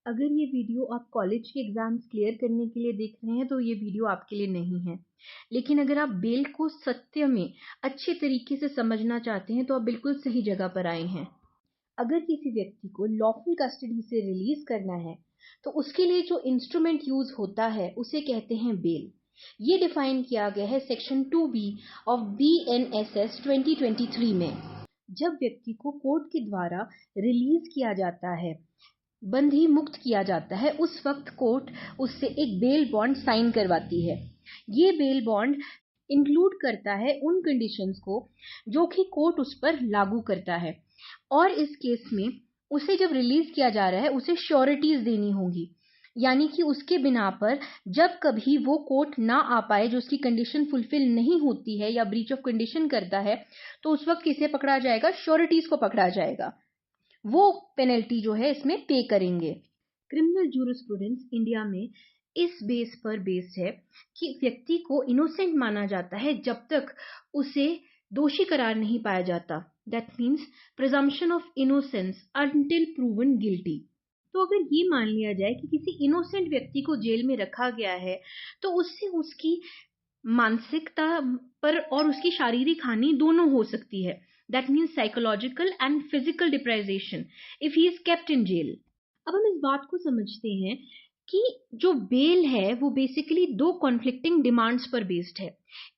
अगर ये वीडियो आप कॉलेज के एग्जाम्स क्लियर करने के लिए देख रहे हैं तो ये वीडियो आपके लिए नहीं है। लेकिन अगर आप बेल को सत्य में अच्छे तरीके से समझना चाहते हैं तो आप बिल्कुल सही जगह पर आए हैं। अगर किसी व्यक्ति को लॉफुल कस्टडी से रिलीज करना है तो उसके लिए जो इंस्ट्रूमेंट यूज होता है उसे कहते हैं बेल। ये डिफाइन किया गया है सेक्शन 2B ऑफ BNSS 2023 में। जब व्यक्ति को कोर्ट के द्वारा रिलीज किया जाता है, बंदी मुक्त किया जाता है, उस वक्त कोर्ट उससे एक बेल बॉन्ड साइन करवाती है। ये बेल बॉन्ड इंक्लूड करता है उन कंडीशंस को जो कि कोर्ट उस पर लागू करता है, और इस केस में उसे जब रिलीज किया जा रहा है उसे श्योरिटीज देनी होगी, यानी कि उसके बिना पर जब कभी वो कोर्ट ना आ पाए, जो उसकी कंडीशन फुलफिल नहीं होती है या ब्रीच ऑफ कंडीशन करता है, तो उस वक्त किसे पकड़ा जाएगा? श्योरिटीज को पकड़ा जाएगा। वो पेनल्टी जो है इसमें पे करेंगे। क्रिमिनल जूरिस्प्रूडेंस इंडिया में इस बेस पर बेस्ड है कि व्यक्ति को इनोसेंट माना जाता है जब तक उसे दोषी करार नहीं पाया जाता। That means presumption of innocence until proven guilty. तो अगर ये मान लिया जाए कि किसी इनोसेंट व्यक्ति को जेल में रखा गया है तो उससे उसकी मानसिकता पर और उसकी शारीरिक हानि दोनों हो सकती है। That means psychological and physical deprivation if he is kept in jail. अब हम इस बात को समझते हैं कि जो बेल है वो बेसिकली दो कॉन्फ्लिक्टिंग डिमांड्स पर बेस्ड है।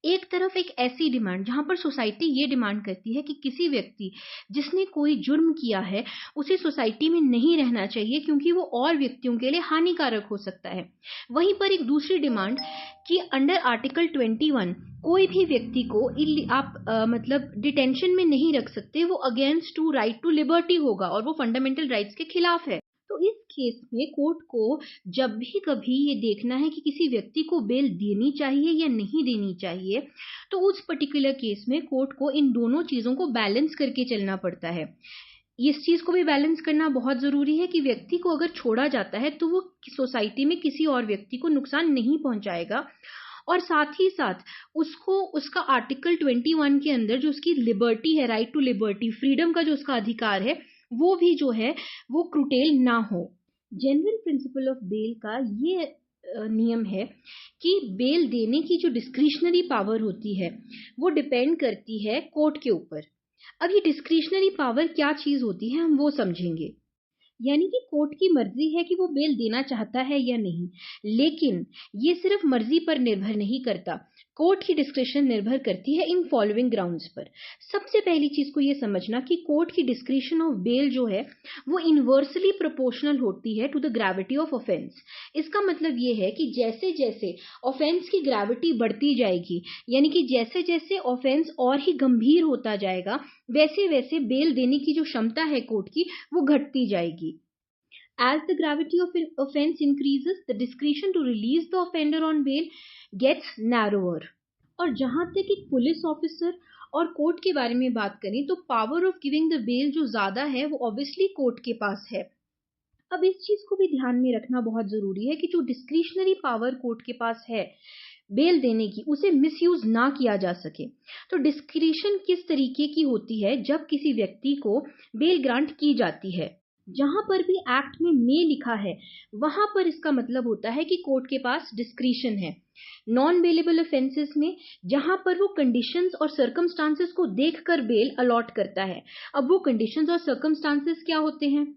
एक तरफ एक ऐसी डिमांड जहां पर सोसाइटी ये डिमांड करती है कि किसी व्यक्ति जिसने कोई जुर्म किया है उसे सोसाइटी में नहीं रहना चाहिए क्योंकि वो और व्यक्तियों के लिए हानिकारक हो सकता है। वहीं पर एक दूसरी डिमांड कि अंडर आर्टिकल 21 कोई भी व्यक्ति को आप मतलब डिटेंशन में नहीं रख सकते, वो against to right to liberty होगा और वो फंडामेंटल राइट्स के खिलाफ है। तो इस केस में कोर्ट को जब भी कभी ये देखना है कि किसी व्यक्ति को बेल देनी चाहिए या नहीं देनी चाहिए, तो उस पर्टिकुलर केस में कोर्ट को इन दोनों चीजों को बैलेंस करके चलना पड़ता है। इस चीज को भी बैलेंस करना बहुत जरूरी है कि व्यक्ति को अगर छोड़ा जाता है तो वो सोसाइटी में किसी और व्यक्ति को नुकसान नहीं पहुंचाएगा, और साथ ही साथ उसको उसका आर्टिकल 21 के अंदर जो उसकी लिबर्टी है, राइट टू लिबर्टी, फ्रीडम का जो उसका अधिकार है, वो भी जो है वो क्रुटेल ना हो। जनरल प्रिंसिपल ऑफ बेल का ये नियम है कि बेल देने की जो डिस्क्रिशनरी पावर होती है वो डिपेंड करती है कोर्ट के ऊपर। अब ये डिस्क्रिशनरी पावर क्या चीज होती है हम वो समझेंगे। यानी कि कोर्ट की मर्जी है कि वो बेल देना चाहता है या नहीं, लेकिन ये सिर्फ मर्जी पर निर्भर नहीं करता। कोर्ट की डिस्क्रिशन निर्भर करती है इन फॉलोइंग ग्राउंड्स पर। सबसे पहली चीज को ये समझना कि कोर्ट की डिस्क्रिशन ऑफ बेल जो है वो इनवर्सली प्रोपोर्शनल होती है to the gravity of offence. इसका मतलब ये है कि जैसे जैसे ऑफेंस की ग्रेविटी बढ़ती जाएगी, यानी कि जैसे जैसे ऑफेंस और ही गंभीर होता जाएगा, वैसे वैसे बेल देने की जो क्षमता है कोर्ट की वो घटती जाएगी। As the gravity of an offense increases, the discretion to release the offender on bail gets narrower. और जहां तक एक पुलिस ऑफिसर और कोर्ट के बारे में बात करें तो power of giving the bail जो ज्यादा है वो ऑब्वियसली कोर्ट के पास है। अब इस चीज को भी ध्यान में रखना बहुत जरूरी है कि जो डिस्क्रिशनरी पावर कोर्ट के पास है बेल देने की, उसे मिसयूज ना किया जा सके। तो डिस्क्रिशन किस तरीके की होती है? जब किसी व्यक्ति को बेल ग्रांट की जाती है, जहां पर भी एक्ट में मे लिखा है वहां पर इसका मतलब होता है कि कोर्ट के पास डिस्क्रिशन है। नॉन बेलेबल ऑफेंसेस में जहां पर वो कंडीशंस और सर्कमस्टांसेस को देखकर बेल अलॉट करता है। अब वो कंडीशंस और सर्कमस्टांसेस क्या होते हैं?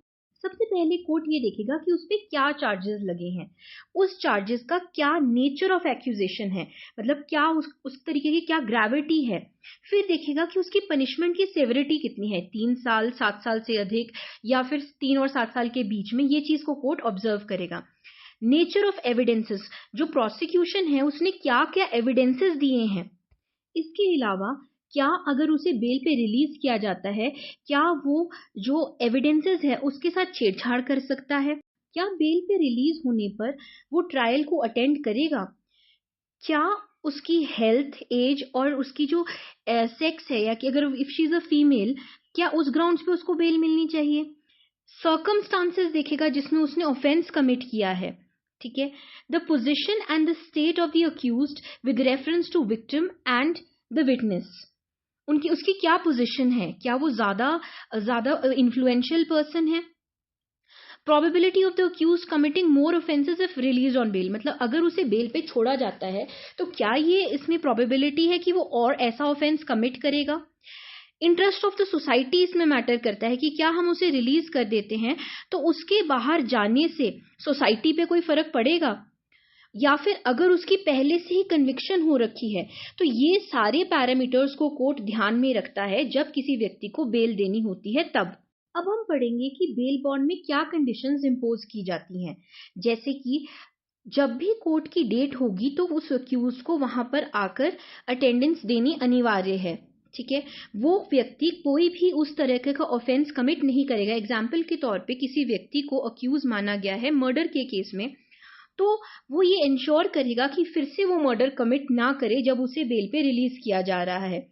सबसे पहले कोर्ट ये देखेगा कि उस पे क्या चार्जेस लगे हैं, उस चार्जेस का क्या नेचर ऑफ एक्यूजेशन है, मतलब क्या उस तरीके की क्या ग्रेविटी है। फिर देखेगा कि उसकी पनिशमेंट की सेवरिटी कितनी है, 3 साल, 7 साल से अधिक, या फिर 3 और 7 साल के बीच में, ये चीज को कोर्ट ऑब्जर्व करेगा। नेचर ऑफ एविडेंसेस, जो प्रोसिक्यूशन है उसने क्या क्या एविडेंसेस दिए हैं। इसके अलावा क्या अगर उसे बेल पे रिलीज किया जाता है, क्या वो जो एविडेंसेस है उसके साथ छेड़छाड़ कर सकता है? क्या बेल पे रिलीज होने पर वो ट्रायल को अटेंड करेगा? क्या उसकी हेल्थ, एज और उसकी जो सेक्स है, या कि अगर if she is a female, क्या उस ग्राउंड्स पे उसको बेल मिलनी चाहिए? सर्कमस्टांसेस देखेगा जिसमें उसने ऑफेंस कमिट किया है, ठीक है। The position and the state of the accused with reference to victim and the witness, उसकी क्या पोजीशन है, क्या वो ज्यादा ज्यादा इन्फ्लुएंशियल पर्सन है? Probability of the accuse committing more offences if release on bail, मतलब अगर उसे बेल पे छोड़ा जाता है तो क्या ये इसमें प्रोबेबिलिटी है कि वो और ऐसा ऑफेंस कमिट करेगा। इंटरेस्ट ऑफ द सोसाइटी इसमें मैटर करता है कि क्या हम उसे रिलीज कर देते हैं तो उसके बाहर जाने से सोसाइटी पे कोई फर्क पड़ेगा, या फिर अगर उसकी पहले से ही कन्विक्शन हो रखी है। तो ये सारे पैरामीटर्स को कोर्ट ध्यान में रखता है जब किसी व्यक्ति को बेल देनी होती है तब। अब हम पढ़ेंगे कि बेल बॉन्ड में क्या कंडीशंस इंपोज की जाती हैं, जैसे कि जब भी कोर्ट की डेट होगी तो उस अक्यूज को वहां पर आकर अटेंडेंस देनी अनिवार्य है। ठीक है, वो व्यक्ति कोई भी उस तरह का ऑफेंस कमिट नहीं करेगा। एग्जाम्पल के तौर पे किसी व्यक्ति को अक्यूज माना गया है मर्डर के केस में, तो वो ये इंश्योर करेगा कि फिर से वो मर्डर कमिट ना करे जब उसे बेल पे रिलीज किया जा रहा है।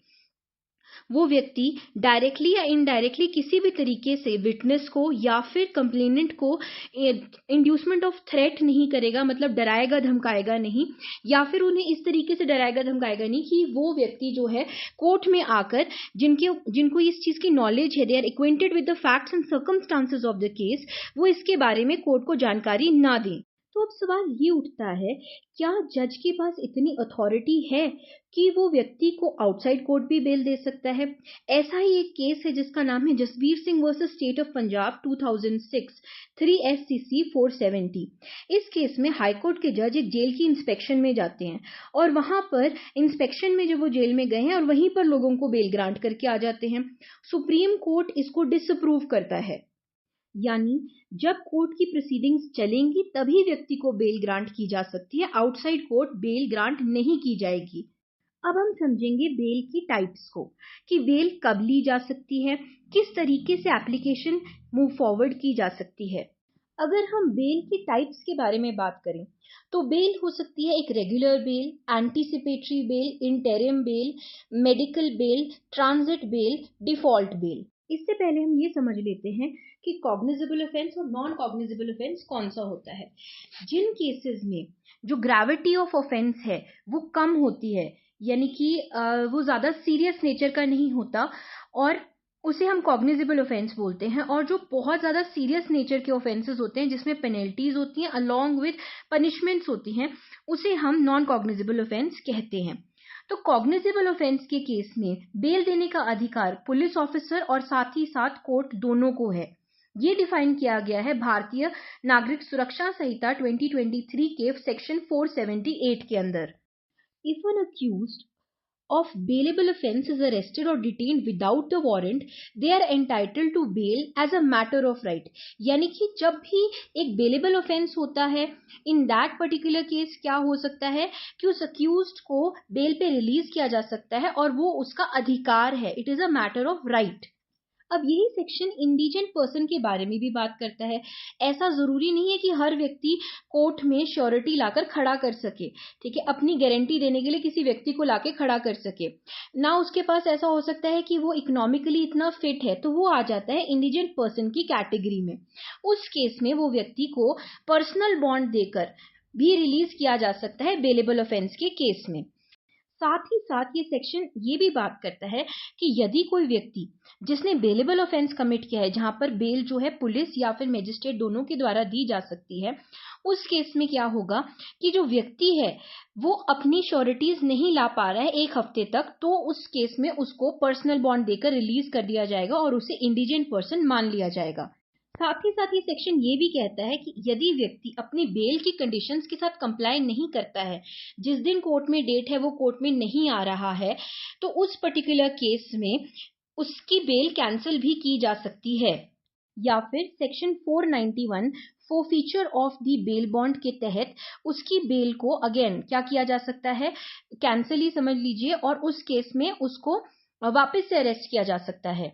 वो व्यक्ति डायरेक्टली या इनडायरेक्टली किसी भी तरीके से विटनेस को या फिर कंप्लेनेंट को इंड्यूसमेंट ऑफ थ्रेट नहीं करेगा, मतलब डराएगा धमकाएगा नहीं, या फिर उन्हें इस तरीके से डराएगा धमकाएगा नहीं कि वो व्यक्ति जो है कोर्ट में आकर जिनको इस चीज की नॉलेज है, they are acquainted with the facts and circumstances of the case, वो इसके बारे में कोर्ट को जानकारी ना दें। तो अब सवाल ये उठता है, क्या जज के पास इतनी अथॉरिटी है कि वो व्यक्ति को आउटसाइड कोर्ट भी बेल दे सकता है। ऐसा ही एक केस है जिसका नाम है Jasbir Singh versus state of Punjab 2006 3 SCC 470। इस केस में हाईकोर्ट के जज एक जेल की इंस्पेक्शन में जाते हैं और वहां पर इंस्पेक्शन में जब वो जेल में गए हैं और वहीं पर लोगों को बेल ग्रांट करके आ जाते हैं। सुप्रीम कोर्ट इसको डिसअप्रूव करता है, यानी जब कोर्ट की प्रोसीडिंग्स चलेंगी तभी व्यक्ति को बेल ग्रांट की जा सकती है, आउटसाइड कोर्ट बेल ग्रांट नहीं की जाएगी। अब हम समझेंगे बेल की टाइप्स को, कि बेल कब ली जा सकती है, किस तरीके से एप्लीकेशन मूव फॉरवर्ड की जा सकती है। अगर हम बेल की टाइप्स के बारे में बात करें तो बेल हो सकती है एक regular bail, anticipatory bail, interim bail, medical bail, transit bail, default bail. इससे पहले हम ये समझ लेते हैं कि कॉग्निजेबल ऑफेंस और नॉन कॉग्निजेबल ऑफेंस कौन सा होता है। जिन केसेस में जो ग्रेविटी ऑफ ऑफेंस है वो कम होती है, यानी कि वो ज्यादा सीरियस नेचर का नहीं होता, और उसे हम कॉग्निजेबल ऑफेंस बोलते हैं। और जो बहुत ज्यादा सीरियस नेचर के ऑफेंसेस होते हैं जिसमें पेनल्टीज होती हैं अलोंग विद पनिशमेंट्स होती हैं, उसे हम नॉन कॉग्निजेबल ऑफेंस कहते हैं। तो कॉग्निजेबल ऑफेंस के केस में बेल देने का अधिकार पुलिस ऑफिसर और साथ ही साथ कोर्ट दोनों को है। ये डिफाइन किया गया है भारतीय नागरिक सुरक्षा संहिता 2023 के सेक्शन 478 के अंदर। If an accused of bailable offense is arrested or detained without the warrant, they are entitled to bail as a matter of right। यानी कि जब भी एक बेलेबल ऑफेंस होता है, इन दैट पर्टिकुलर केस क्या हो सकता है कि उस अक्यूज्ड को बेल पे रिलीज किया जा सकता है और वो उसका अधिकार है, it is a matter of right. अब यही सेक्शन इंडिजेंट पर्सन के बारे में भी बात करता है। ऐसा जरूरी नहीं है कि हर व्यक्ति कोर्ट में श्योरिटी लाकर खड़ा कर सके, ठीक है, अपनी गारंटी देने के लिए किसी व्यक्ति को लाके खड़ा कर सके ना। उसके पास ऐसा हो सकता है कि वो इकोनॉमिकली इतना फिट है तो वो आ जाता है इंडिजेंट पर्सन की कैटेगरी में। उस केस में वो व्यक्ति को पर्सनल बॉन्ड देकर भी रिलीज किया जा सकता है बेलेबल ऑफेंस के केस में। साथ ही साथ ये सेक्शन ये भी बात करता है कि यदि कोई व्यक्ति जिसने बेलेबल ऑफेंस कमिट किया है, जहां पर बेल जो है पुलिस या फिर मजिस्ट्रेट दोनों के द्वारा दी जा सकती है, उस केस में क्या होगा कि जो व्यक्ति है वो अपनी श्योरिटीज नहीं ला पा रहा है एक हफ्ते तक, तो उस केस में उसको पर्सनल बॉन्ड देकर रिलीज कर दिया जाएगा और उसे इंडिजेंट पर्सन मान लिया जाएगा। साथ ही साथ ये सेक्शन ये भी कहता है कि यदि व्यक्ति अपनी बेल की कंडीशंस के साथ कंप्लाई नहीं करता है, जिस दिन कोर्ट में डेट है वो कोर्ट में नहीं आ रहा है, तो उस पर्टिकुलर केस में उसकी बेल कैंसिल भी की जा सकती है। या फिर section 491 forfeiture of the bail bond के तहत उसकी बेल को अगेन क्या किया जा सकता है, कैंसिल ही समझ लीजिए, और उस केस में उसको वापस से अरेस्ट किया जा सकता है।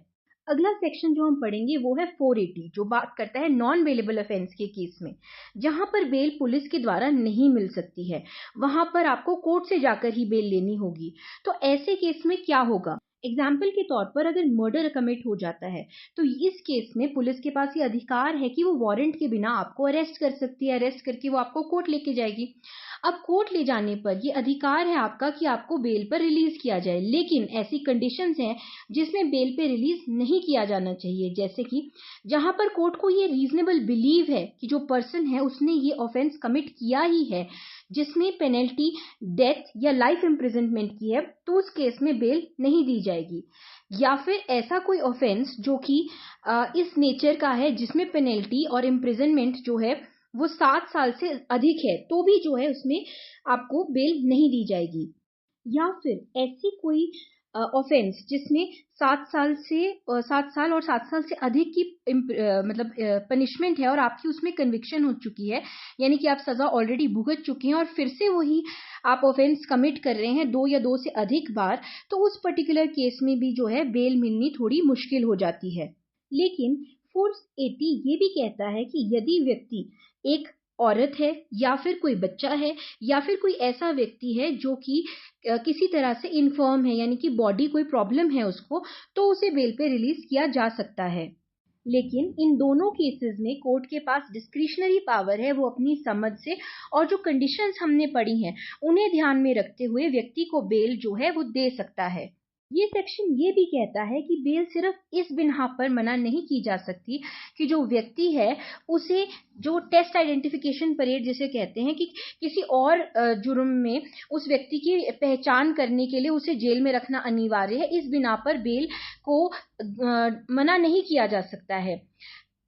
अगला सेक्शन जो हम पढ़ेंगे वो है 480, जो बात करता है नॉन बेलेबल ऑफेंस के केस में, जहां पर बेल पुलिस के द्वारा नहीं मिल सकती है, वहां पर आपको कोर्ट से जाकर ही बेल लेनी होगी। तो ऐसे केस में क्या होगा, एग्जाम्पल के तौर पर अगर मर्डर कमिट हो जाता है तो इस केस में पुलिस के पास ये अधिकार है कि वो वारंट के बिना आपको अरेस्ट कर सकती है। अरेस्ट करके वो आपको कोर्ट लेके जाएगी। अब कोर्ट ले जाने पर ये अधिकार है आपका कि आपको बेल पर रिलीज किया जाए, लेकिन ऐसी कंडीशंस हैं जिसमें बेल पे रिलीज नहीं किया जाना चाहिए। जैसे कि जहां पर कोर्ट को ये रीजनेबल बिलीव है कि जो पर्सन है उसने ये ऑफेंस कमिट किया ही है जिसमें पेनल्टी डेथ या लाइफ इम्प्रिजनमेंट की है, तो उस केस में बेल नहीं दी जाएगी। या फिर ऐसा कोई ऑफेंस जो कि इस नेचर का है जिसमें पेनल्टी और इम्प्रिजनमेंट जो है वो 7 साल से अधिक है, तो भी जो है उसमें आपको बेल नहीं दी जाएगी। या फिर ऐसी कोई ऑफेंस जिसमें 7 साल और 7 साल से अधिक की मतलब पनिशमेंट है और आपकी उसमें कन्विक्शन हो चुकी है, यानी कि आप सजा ऑलरेडी भुगत चुके हैं और फिर से वही आप ऑफेंस कमिट कर रहे हैं 2 या 2 से अधिक बार, तो उस पर्टिकुलर केस में भी जो है बेल मिलनी थोड़ी मुश्किल हो जाती है। लेकिन 480 ये भी कहता है कि यदि व्यक्ति एक औरत है या फिर कोई बच्चा है या फिर कोई ऐसा व्यक्ति है जो कि किसी तरह से इन्फर्म है, यानी कि बॉडी कोई प्रॉब्लम है उसको, तो उसे बेल पे रिलीज किया जा सकता है। लेकिन इन दोनों केसेस में कोर्ट के पास डिस्क्रिशनरी पावर है, वो अपनी समझ से और जो कंडीशंस हमने पढ़ी हैं उन्हें ध्यान में रखते हुए व्यक्ति को बेल जो है वो दे सकता है। ये सेक्शन ये भी कहता है कि बेल सिर्फ इस बिना पर मना नहीं की जा सकती कि जो व्यक्ति है उसे जो टेस्ट आइडेंटिफिकेशन परेड जिसे कहते हैं कि किसी और जुर्म में उस व्यक्ति की पहचान करने के लिए उसे जेल में रखना अनिवार्य है, इस बिना पर बेल को मना नहीं किया जा सकता है।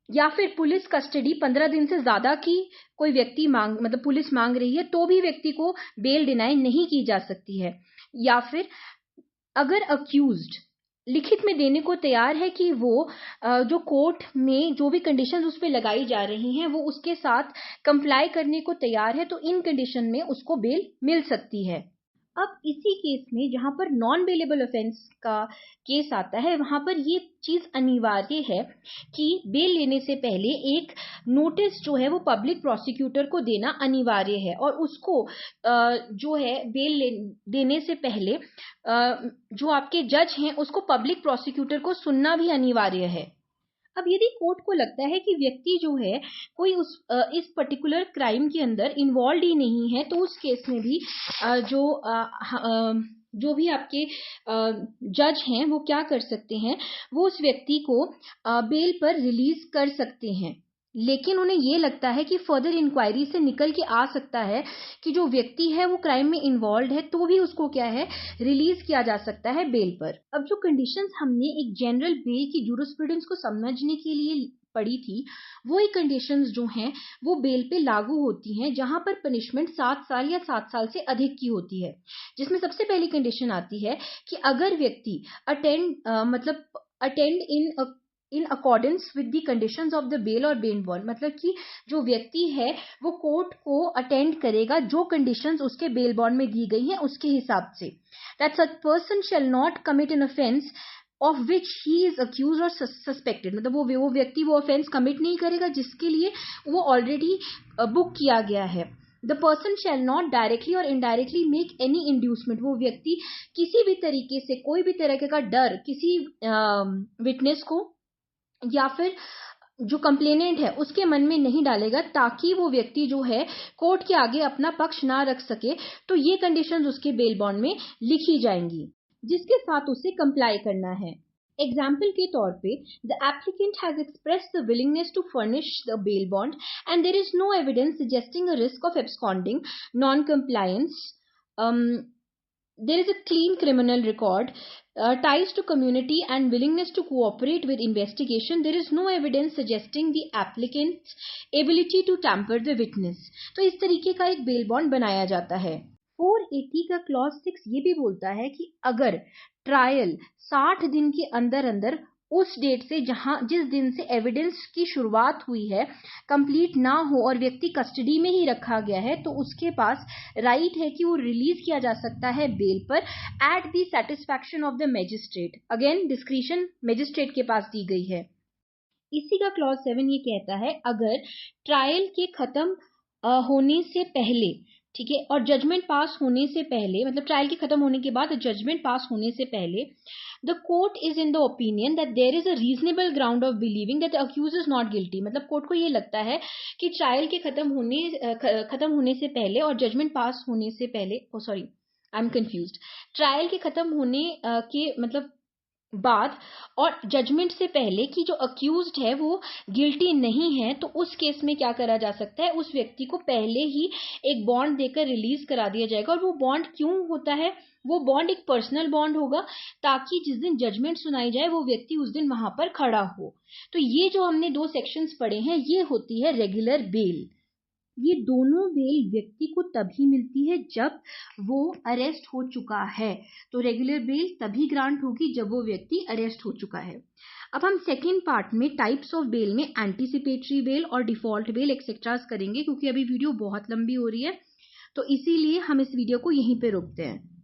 या फिर पुलिस कस्टडी 15 दिन से ज्यादा की कोई व्यक्ति मतलब पुलिस मांग रही है तो भी व्यक्ति को बेल डिनाई नहीं की जा सकती है। या फिर अगर अक्यूज्ड लिखित में देने को तैयार है कि वो जो कोर्ट में जो भी कंडीशंस उस पर लगाई जा रही हैं वो उसके साथ कंप्लाई करने को तैयार है, तो इन कंडीशन में उसको बेल मिल सकती है। अब इसी केस में जहां पर नॉन बेलेबल ऑफेंस का केस आता है वहां पर ये चीज अनिवार्य है कि बेल लेने से पहले एक नोटिस जो है वो पब्लिक प्रोसिक्यूटर को देना अनिवार्य है और उसको जो है बेल देने से पहले जो आपके जज हैं उसको पब्लिक प्रोसिक्यूटर को सुनना भी अनिवार्य है। अब यदि कोर्ट को लगता है कि व्यक्ति जो है कोई इस पर्टिकुलर क्राइम के अंदर इन्वॉल्व ही नहीं है, तो उस केस में भी जो भी आपके जज हैं वो क्या कर सकते हैं, वो उस व्यक्ति को बेल पर रिलीज कर सकते हैं। लेकिन उन्हें ये लगता है कि फर्दर इंक्वायरी से निकल के आ सकता है कि जो व्यक्ति है वो क्राइम में इन्वॉल्व है, तो भी उसको क्या है रिलीज किया जा सकता है बेल पर। अब जो कंडीशंस हमने एक जनरल बेल की जूरिस्प्रूडेंस को समझने के लिए पड़ी थी, वो एक कंडीशंस जो हैं वो बेल पे लागू होती हैं जहां पर पनिशमेंट 7 साल या 7 साल से अधिक की होती है। जिसमें सबसे पहली कंडीशन आती है कि अगर व्यक्ति attend in accordance with the conditions of the bail और बेल बॉन्ड, मतलब कि जो व्यक्ति है वो कोर्ट को अटेंड करेगा जो कंडीशंस उसके बेल बॉन्ड में दी गई हैं उसके हिसाब से। That such person shall not commit an offence of which he is accuse और सस्पेक्टेड, मतलब वो व्यक्ति वो ऑफेंस कमिट नहीं करेगा जिसके लिए वो ऑलरेडी बुक किया गया है। The person shall not directly और इनडायरेक्टली मेक एनी इंड्यूसमेंट, वो व्यक्ति किसी भी तरीके से कोई भी तरह का डर किसी विटनेस को या फिर जो कंप्लेनेंट है उसके मन में नहीं डालेगा ताकि वो व्यक्ति जो है कोर्ट के आगे अपना पक्ष ना रख सके। तो ये कंडीशंस उसके बेल बॉन्ड में लिखी जाएंगी जिसके साथ उसे कंप्लाई करना है। एग्जाम्पल के तौर पे the applicant has express the willingness to furnish the bail bond and there is no evidence suggesting a risk of absconding, non compliance, there is a clean criminal record, ties to community and willingness to cooperate with investigation. There is no evidence suggesting the applicant's ability to tamper the witness. तो इस तरीके का एक bail bond बनाया जाता है। 480 का clause 6 ये भी बोलता है कि अगर ट्रायल 60 दिन के अंदर अंदर उस डेट से जिस दिन से एविडेंस की शुरुआत हुई है कंप्लीट ना हो और व्यक्ति कस्टडी में ही रखा गया है, तो उसके पास राइट है कि वो रिलीज किया जा सकता है बेल पर at the satisfaction of the magistrate. Again discretion magistrate के पास दी गई है। इसी का क्लॉज 7 ये कहता है अगर ट्रायल के खत्म होने से पहले, ठीक है। और जजमेंट पास होने से पहले, मतलब ट्रायल के खत्म होने के बाद जजमेंट पास होने से पहले, the court is in the opinion that there is a reasonable ground of believing that accuse is not guilty. मतलब कोर्ट को ये लगता है कि ट्रायल के खत्म होने से पहले और जजमेंट पास होने से पहले, oh sorry I am confused, trial के खत्म होने के मतलब बाद और जजमेंट से पहले कि जो अक्यूज्ड है वो गिल्टी नहीं है, तो उस केस में क्या करा जा सकता है, उस व्यक्ति को पहले ही एक बॉन्ड देकर रिलीज करा दिया जाएगा। और वो बॉन्ड क्यों होता है, वो बॉन्ड एक पर्सनल बॉन्ड होगा, ताकि जिस दिन जजमेंट सुनाई जाए वो व्यक्ति उस दिन वहां पर खड़ा हो। तो ये जो हमने 2 सेक्शंस पढ़े हैं, ये होती है रेगुलर बेल। ये दोनों बेल व्यक्ति को तभी मिलती है जब वो अरेस्ट हो चुका है। तो रेगुलर बेल तभी ग्रांट होगी जब वो व्यक्ति अरेस्ट हो चुका है। अब हम सेकेंड पार्ट में टाइप्स ऑफ बेल में एंटीसिपेटरी बेल और डिफॉल्ट बेल एक्सेट्रास करेंगे, क्योंकि अभी वीडियो बहुत लंबी हो रही है, तो इसीलिए हम इस वीडियो को यहीं पे रोकते हैं।